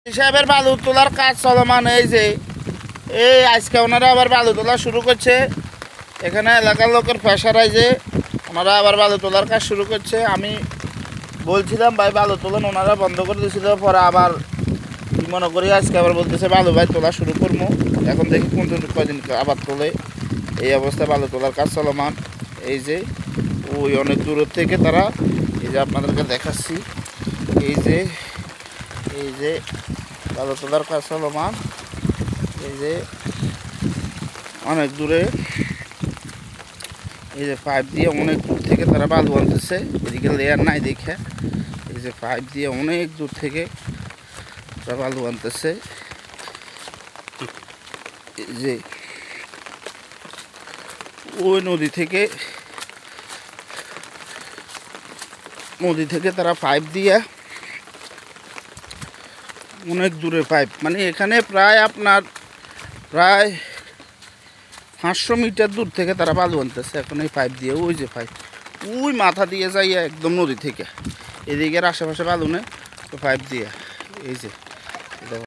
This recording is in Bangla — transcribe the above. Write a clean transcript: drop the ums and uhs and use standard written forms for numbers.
সাহেবের বালু তোলার কাজ চলমান। এই আজকে ওনারা আবার বালু তোলা শুরু করছে। এখানে এলাকার লোকের প্রেশারাই যে ওনারা আবার বালু তোলার কাজ শুরু করছে। আমি বলছিলাম ভাই বালু তোলেন, ওনারা বন্ধ করে দিয়েছিল। পরে আবার কি মনে করি আজকে আবার বলতেছে বালু ভাই তোলা শুরু করবো। এখন দেখি কোন কদিন আবার তোলে। এই অবস্থা বালু তোলার কাজ চলমান। এই যে ওই অনেক দূরের থেকে তারা, এই যে আপনাদেরকে দেখাচ্ছি, এই যে বালু তোলার কাজ চলমান। এই যে অনেক দূরে, এই যে পাইপ দিয়ে অনেক দূর থেকে তারা বালু আনতেছে। এদিকে লেয়ার নাই দেখে, এই যে পাইপ দিয়ে অনেক দূর থেকে তারা বালু আনতেছে। এই যে ওই নদী থেকে তারা পাইপ দিয়ে অনেক দূরে পাইপ, মানে এখানে প্রায় 500 মিটার দূর থেকে তারা বালু আনতেছে এখন এই পাইপ দিয়ে। ওই যে পাইপ ওই মাথা দিয়ে যাইয়া একদম নদী থেকে, এদিকের আশেপাশে বালু নেই, তো পাইপ দিয়ে এই যে